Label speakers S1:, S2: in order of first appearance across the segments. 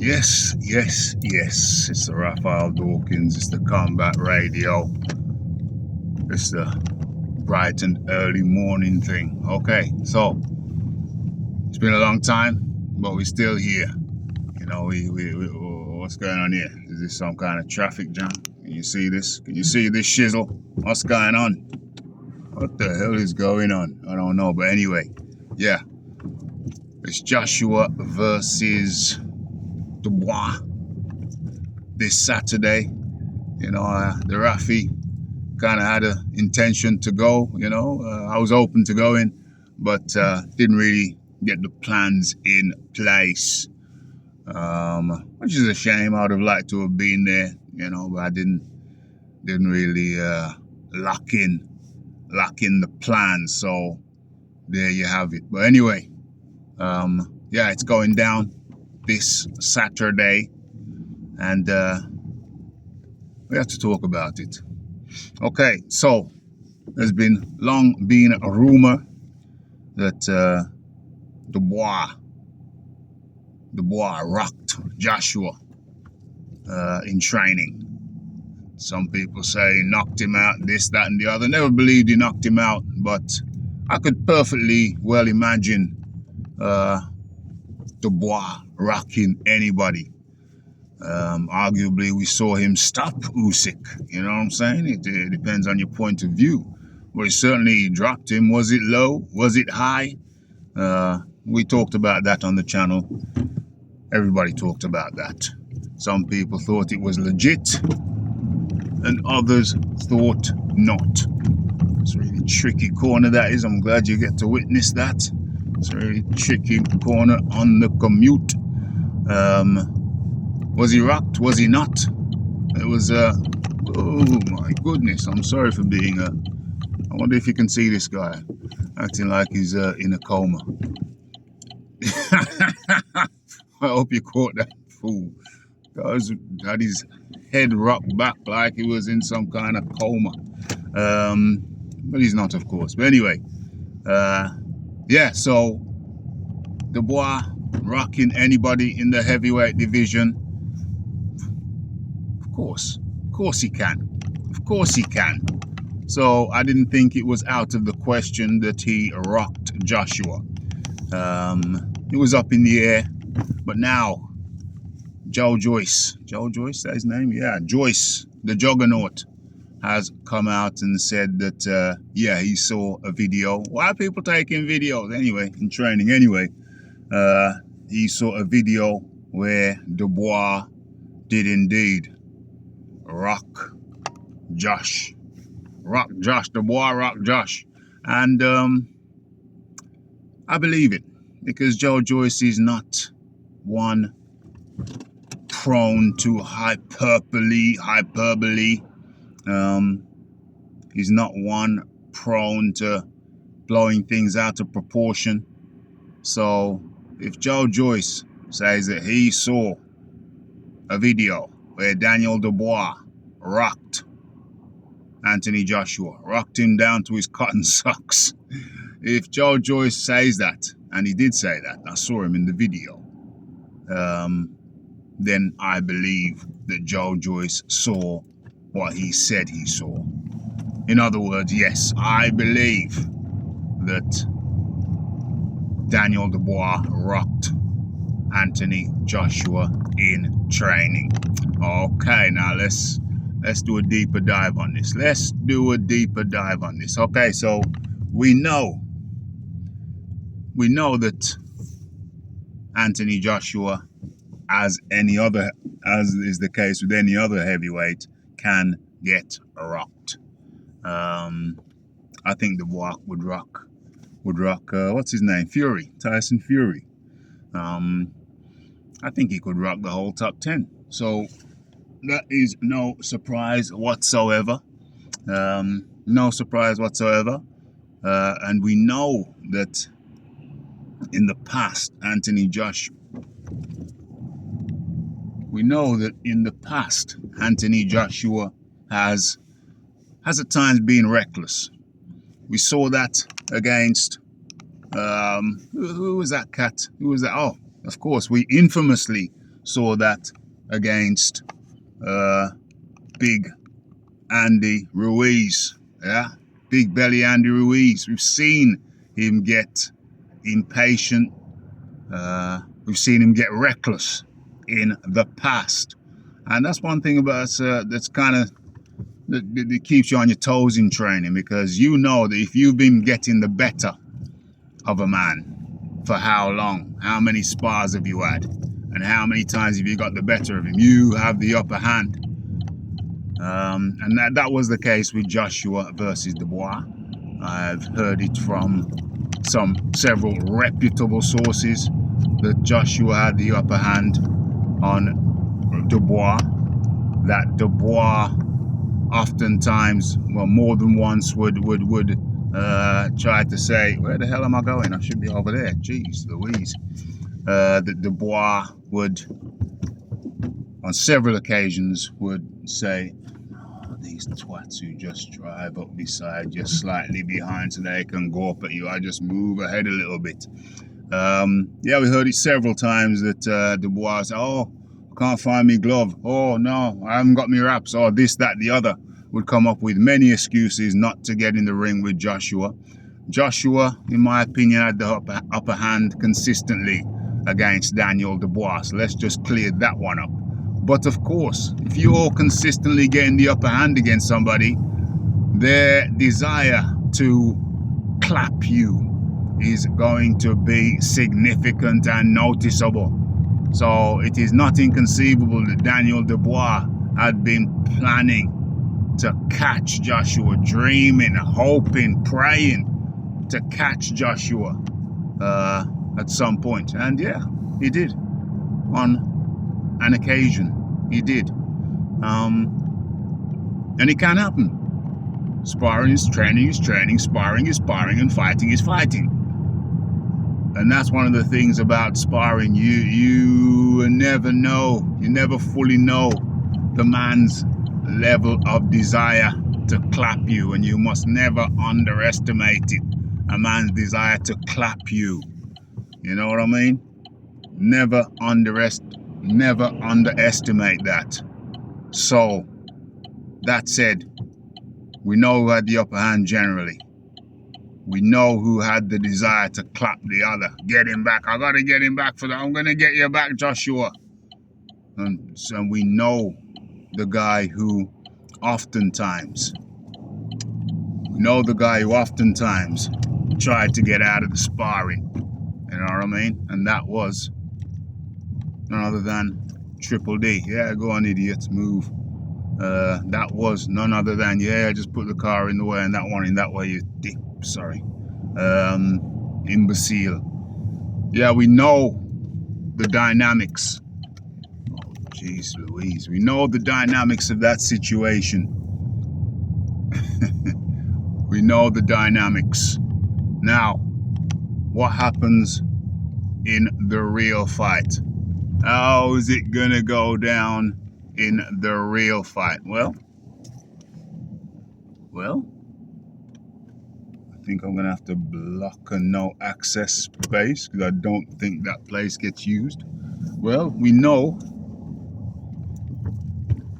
S1: Yes, yes, yes. It's the Raphael Dawkins. It's the Combat Radio. It's the bright and early morning thing. Okay, so it's been a long time, but we're still here. You know, we what's going on here? Is this some kind of traffic jam? Can you see this? Can you see this shizzle? What's going on? What the hell is going on? I don't know, but anyway, yeah. It's Joshua versus Dubois this Saturday. You know, the Rafi kind of had an intention to go. You know, I was open to going, but didn't really get the plans in place, which is a shame. I would have liked to have been there, you know, but I didn't really lock in the plan. So there you have it. But anyway, yeah, it's going down this Saturday, and we have to talk about it. Okay, so there's long been a rumor that Dubois rocked Joshua in training. Some people say he knocked him out, this, that, and the other. Never believed he knocked him out, but I could perfectly well imagine Dubois rocking anybody. Arguably, we saw him stop Usyk. You know what I'm saying? It depends on your point of view. But he certainly dropped him. Was it low? Was it high? We talked about that on the channel. Everybody talked about that. Some people thought it was legit, and others thought not. It's a really tricky corner, that is. I'm glad you get to witness that. It's a really tricky corner on the commute. Was he rocked? Was he not? It was, oh my goodness. I'm sorry for being I wonder if you can see this guy acting like he's in a coma. I hope you caught that fool. Guys had his head rocked back like he was in some kind of coma. But he's not, of course. But anyway, yeah, so Dubois rocking anybody in the heavyweight division. Of course he can. Of course he can. So I didn't think it was out of the question that he rocked Joshua. It was up in the air, but now Joyce, that's his name? Yeah, Joyce, the Juggernaut, has come out and said that, yeah, he saw a video. Why are people taking videos? Anyway, in training anyway. He saw a video where Dubois did indeed rock Josh. Dubois rock Josh. And I believe it, because Joyce is not one prone to hyperbole. He's not one prone to blowing things out of proportion. So if Joyce says that he saw a video where Daniel Dubois rocked Anthony Joshua, rocked him down to his cotton socks. If Joyce says that, and he did say that, I saw him in the video, then I believe that Joyce saw what he said he saw. In other words, yes, I believe that Daniel Dubois rocked Anthony Joshua in training. Okay, now let's do a deeper dive on this. Okay, so we know that Anthony Joshua, as is the case with any other heavyweight, can get rocked. I think Dubois would rock what's his name? Tyson Fury. I think he could rock the whole top 10. So that is no surprise whatsoever. No surprise whatsoever. And we know that in the past, Anthony Joshua has at times been reckless. We saw that against, who was that cat? Who was that? Oh, of course, we infamously saw that against Big Andy Ruiz. Yeah, Big Belly Andy Ruiz. We've seen him get impatient. We've seen him get reckless in the past. And that's one thing about us that's kind of that keeps you on your toes in training, because you know that if you've been getting the better of a man for how long, how many spars have you had, and how many times have you got the better of him, you have the upper hand. And that was the case with Joshua versus Dubois. I've heard it from several reputable sources that Joshua had the upper hand on Dubois, that Dubois oftentimes, well, more than once would try to say, where the hell am I going? I should be over there. Jeez Louise. That Dubois would, on several occasions, would say, oh, these twats who just drive up beside you slightly behind so they can go up at you, I just move ahead a little bit. Yeah, we heard it several times that Dubois said, oh, I can't find me glove. Oh, no, I haven't got me wraps. Or this, that, the other. Would come up with many excuses not to get in the ring with Joshua. Joshua, in my opinion, had the upper hand consistently against Daniel Dubois. So let's just clear that one up. But of course, if you're consistently getting the upper hand against somebody, their desire to clap you is going to be significant and noticeable. So it is not inconceivable that Daniel Dubois had been planning to catch Joshua, dreaming, hoping, praying to catch Joshua at some point. And yeah, he did. On an occasion, he did. And it can happen. Sparring is training, sparring is sparring, and fighting is fighting. And that's one of the things about sparring. You never know, you never fully know the man's level of desire to clap you, and you must never underestimate it. A man's desire to clap you. You know what I mean? Never underestimate that. So, that said, we know who had the upper hand generally. We know who had the desire to clap the other. Get him back. I gotta get him back for that. I'm gonna get you back, Joshua. And so we know the guy who oftentimes tried to get out of the sparring. You know what I mean? And that was none other than Triple D. Yeah, go on, idiots, move. That was none other than, yeah, just put the car in the way and that one in that way, you dick. Sorry. Imbecile. Yeah, we know the dynamics. Oh, jeez Louise. We know the dynamics of that situation. We know the dynamics. Now, what happens in the real fight? How is it gonna go down in the real fight? Well, I think I'm gonna have to block a no access space because I don't think that place gets used. Well, we know.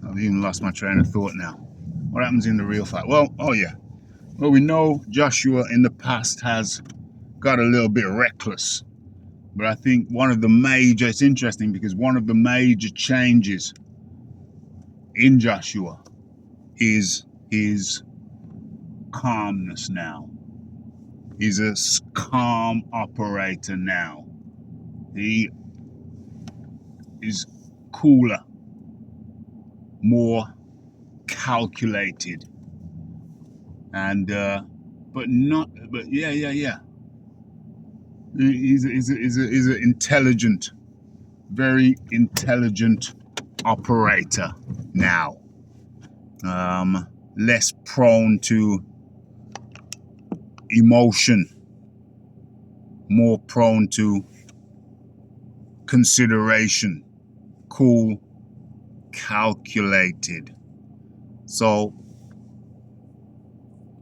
S1: I've even lost my train of thought now. What happens in the real fight? Well, oh yeah. Well, we know Joshua in the past has got a little bit reckless. But I think it's interesting because one of the major changes in Joshua is his calmness now. He's a calm operator now. He is cooler, more calculated, and yeah. He's an intelligent, very intelligent operator now. Less prone to emotion, more prone to consideration, cool, calculated. So,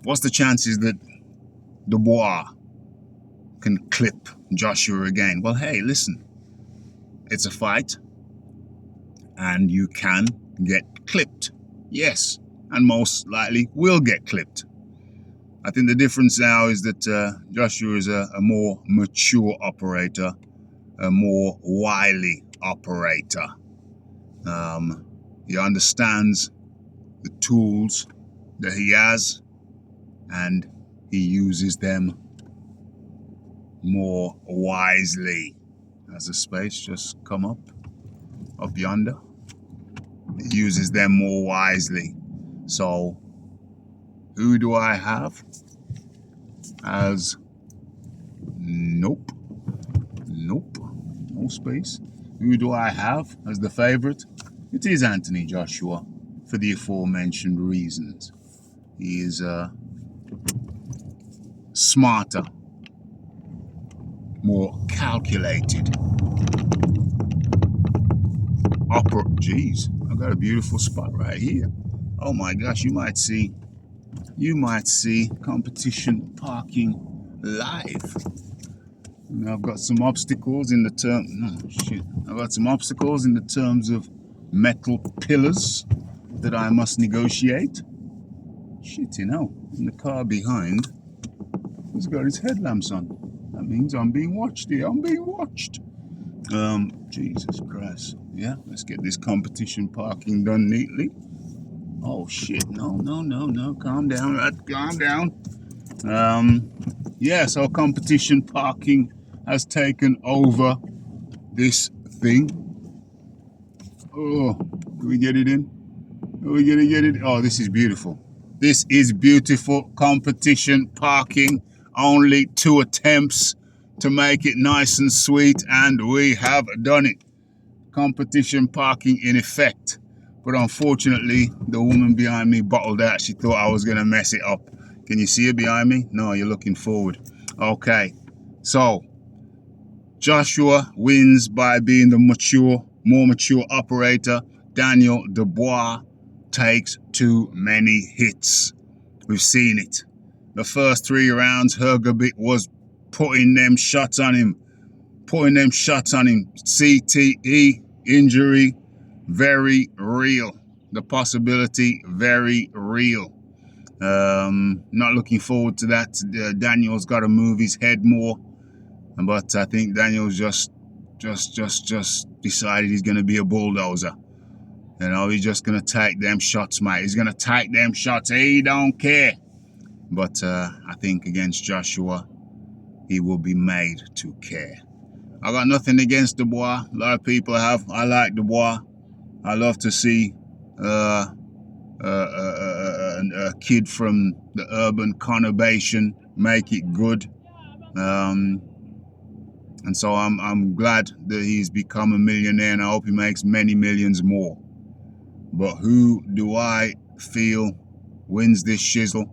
S1: what's the chances that Dubois can clip Joshua again? Well, hey, listen, it's a fight. and you can get clipped. Yes, and most likely will get clipped. I think the difference now is that Joshua is a more mature operator, a more wily operator. He understands the tools that he has, and he uses them more wisely. Has the space just come up yonder? He uses them more wisely. So, who do I have as... Nope, no space. Who do I have as the favorite? It is Anthony Joshua, for the aforementioned reasons. He is smarter, more calculated. Jeez, I got a beautiful spot right here. Oh my gosh, you might see competition parking live. And I've got some obstacles in the I've got some obstacles in the terms of metal pillars that I must negotiate. Shit, you know, in the car behind, he's got his headlamps on. That means I'm being watched here. I'm being watched. Jesus Christ. Yeah, let's get this competition parking done neatly. Oh shit, no, calm down, calm down. Yeah, so competition parking has taken over this thing. Oh, do we get it in? Are we gonna get it? Oh, this is beautiful. This is beautiful competition parking. Only 2 attempts to make it nice and sweet, and we have done it. Competition parking in effect. But unfortunately, the woman behind me bottled out. She thought I was gonna mess it up. Can you see her behind me? No, you're looking forward. Okay, so Joshua wins by being the more mature operator. Daniel Dubois takes too many hits. We've seen it. The first 3 rounds, Hergabit was putting them shots on him. CTE, injury, very real. The possibility, very real. Not looking forward to that. Daniel's got to move his head more. But I think Daniel's just decided he's going to be a bulldozer. You know, he's just going to take them shots, mate. He's going to take them shots. He don't care. But I think against Joshua, he will be made to care. I got nothing against Dubois. A lot of people have. I like Dubois. I love to see a kid from the urban conurbation make it good. And so I'm glad that he's become a millionaire, and I hope he makes many millions more. But who do I feel wins this shizzle?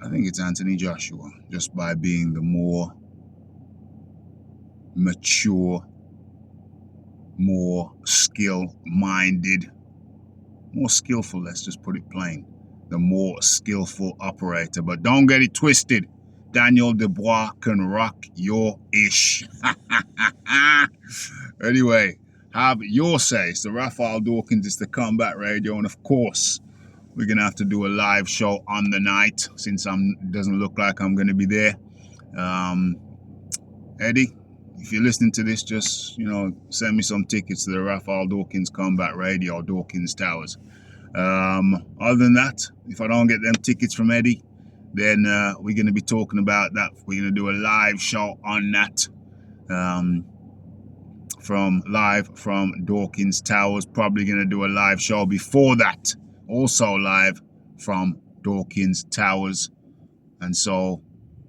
S1: I think it's Anthony Joshua, just by being the more mature, more skill-minded, more skillful, let's just put it plain. The more skillful operator. But don't get it twisted. Daniel Dubois can rock your ish. Anyway, have your say. It's the Raphael Dawkins, it's the Combat Radio, and of course, we're going to have to do a live show on the night, since it doesn't look like I'm going to be there. Eddie, if you're listening to this, just, send me some tickets to the Raphael Dawkins Combat Radio, Dawkins Towers. Other than that, if I don't get them tickets from Eddie, then we're going to be talking about that. We're going to do a live show on that, live from Dawkins Towers. Probably going to do a live show before that, also live from Dawkins Towers. And so,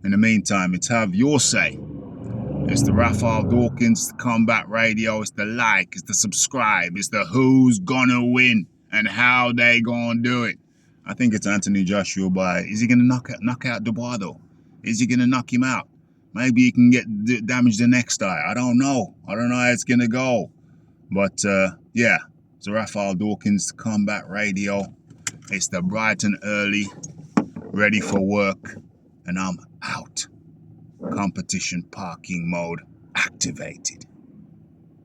S1: in the meantime, it's have your say. It's the Raphael Dawkins Combat Radio. It's the like, it's the subscribe, it's the who's gonna win and how they gonna do it. I think it's Anthony Joshua is he gonna knock out Dubois though? Is he gonna knock him out? Maybe he can damage the next eye. I don't know how it's gonna go. But yeah, it's the Raphael Dawkins Combat Radio. It's the bright and early, ready for work, and I'm out. Competition parking mode activated.